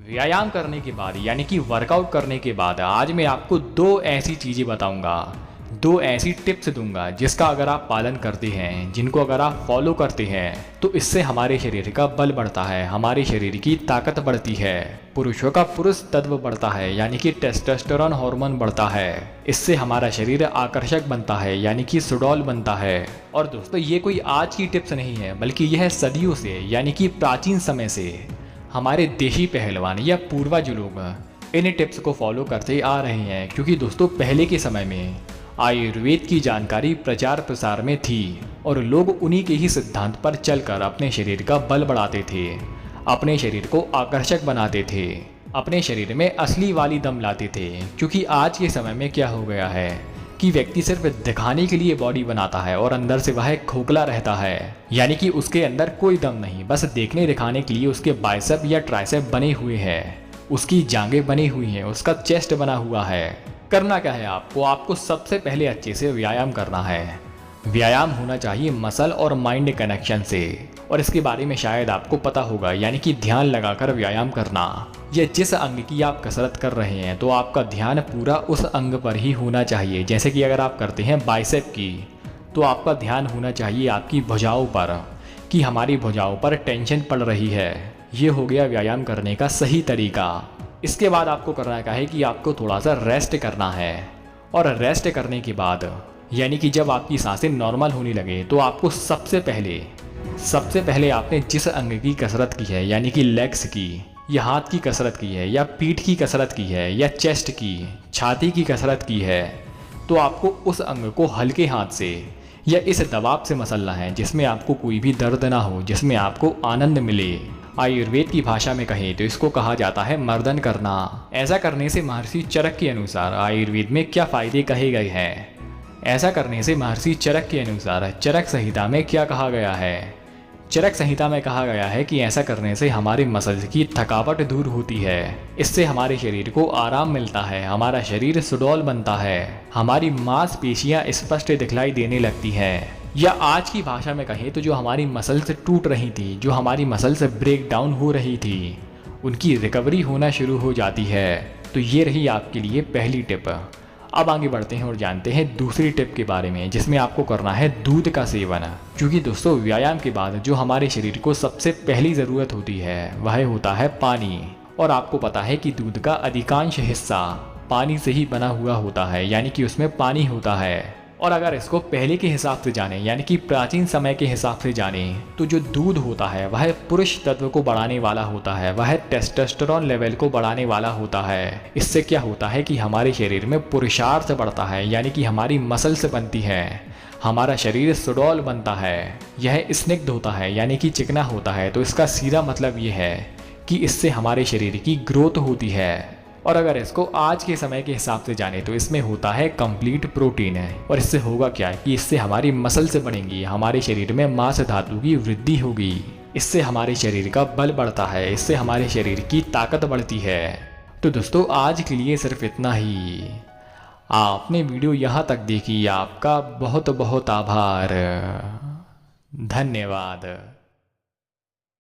व्यायाम करने के बाद यानी कि वर्कआउट करने के बाद आज मैं आपको दो ऐसी चीज़ें बताऊंगा, दो ऐसी टिप्स दूंगा जिसका अगर आप पालन करते हैं, जिनको अगर आप फॉलो करते हैं तो इससे हमारे शरीर का बल बढ़ता है, हमारे शरीर की ताकत बढ़ती है, पुरुषों का पुरुष तत्व बढ़ता है यानी कि टेस्टोस्टेरोन हार्मोन बढ़ता है। इससे हमारा शरीर आकर्षक बनता है यानी कि सुडौल बनता है। और दोस्तों ये कोई आज की टिप्स नहीं है, बल्कि यह सदियों से यानी कि प्राचीन समय से हमारे देशी पहलवान या पूर्वज लोग इन टिप्स को फॉलो करते आ रहे हैं। क्योंकि दोस्तों पहले के समय में आयुर्वेद की जानकारी प्रचार प्रसार में थी और लोग उन्हीं के ही सिद्धांत पर चलकर अपने शरीर का बल बढ़ाते थे, अपने शरीर को आकर्षक बनाते थे, अपने शरीर में असली वाली दम लाते थे। क्योंकि आज के समय में क्या हो गया है कि व्यक्ति सिर्फ दिखाने के लिए बॉडी बनाता है और अंदर से वह खोखला रहता है, यानी कि उसके अंदर कोई दम नहीं, बस देखने दिखाने के लिए उसके बाइसेप या ट्राइसेप बने हुए हैं, उसकी जांघें बनी हुई हैं, उसका चेस्ट बना हुआ है। करना क्या है आपको सबसे पहले अच्छे से व्यायाम करना है। व्यायाम होना चाहिए मसल और माइंड कनेक्शन से, और इसके बारे में शायद आपको पता होगा, यानी कि ध्यान लगाकर व्यायाम करना। या जिस अंग की आप कसरत कर रहे हैं तो आपका ध्यान पूरा उस अंग पर ही होना चाहिए। जैसे कि अगर आप करते हैं बाइसेप की तो आपका ध्यान होना चाहिए आपकी भुजाओं पर, कि हमारी भुजाओं पर टेंशन पड़ रही है। ये हो गया व्यायाम करने का सही तरीका। इसके बाद आपको करना क्या है कि आपको थोड़ा सा रेस्ट करना है, और रेस्ट करने के बाद यानी कि जब आपकी सांसें नॉर्मल होने लगे तो आपको सबसे पहले आपने जिस अंग की कसरत की है, यानी कि लेग्स की या हाथ की कसरत की है या पीठ की कसरत की है या चेस्ट की, छाती की कसरत की है, तो आपको उस अंग को हल्के हाथ से या इस दबाव से मसलना है जिसमें आपको कोई भी दर्द ना हो, जिसमें आपको आनंद मिले। आयुर्वेद की भाषा में कहें तो इसको कहा जाता है मर्दन करना। ऐसा करने से महर्षि चरक के अनुसार आयुर्वेद में क्या फायदे कहे गए हैं, ऐसा करने से महर्षि चरक के अनुसार चरक संहिता में क्या कहा गया है। चरक संहिता में कहा गया है कि ऐसा करने से हमारे मसल्स की थकावट दूर होती है, इससे हमारे शरीर को आराम मिलता है, हमारा शरीर सुडौल बनता है, हमारी मांसपेशियां स्पष्ट दिखलाई देने लगती हैं। या आज की भाषा में कहें तो जो हमारी मसल्स टूट रही थी, जो हमारी मसल्स ब्रेक डाउन हो रही थी, उनकी रिकवरी होना शुरू हो जाती है। तो ये रही आपके लिए पहली टिप। अब आगे बढ़ते हैं और जानते हैं दूसरी टिप के बारे में, जिसमें आपको करना है दूध का सेवन। क्योंकि दोस्तों व्यायाम के बाद जो हमारे शरीर को सबसे पहली ज़रूरत होती है वह होता है पानी। और आपको पता है कि दूध का अधिकांश हिस्सा पानी से ही बना हुआ होता है, यानी कि उसमें पानी होता है। और अगर इसको पहले के हिसाब से जाने, यानी कि प्राचीन समय के हिसाब से जाने, तो जो दूध होता है वह पुरुष तत्व को बढ़ाने वाला होता है, वह टेस्टोस्टेरोन लेवल को बढ़ाने वाला होता है। इससे क्या होता है कि हमारे शरीर में पुरुषार्थ बढ़ता है, यानी कि हमारी मसल्स बनती है, हमारा शरीर सुडौल बनता है, यह स्निग्ध होता है यानी कि चिकना होता है। तो इसका सीधा मतलब ये है कि इससे हमारे शरीर की ग्रोथ होती है। और अगर इसको आज के समय के हिसाब से जाने तो इसमें होता है कंप्लीट प्रोटीन है। और इससे होगा क्या कि इससे हमारी मसल्स बढ़ेंगी, हमारे शरीर में मांस धातु की वृद्धि होगी, इससे हमारे शरीर का बल बढ़ता है, इससे हमारे शरीर की ताकत बढ़ती है। तो दोस्तों आज के लिए सिर्फ इतना ही। आपने वीडियो यहाँ तक देखी, आपका बहुत बहुत आभार, धन्यवाद।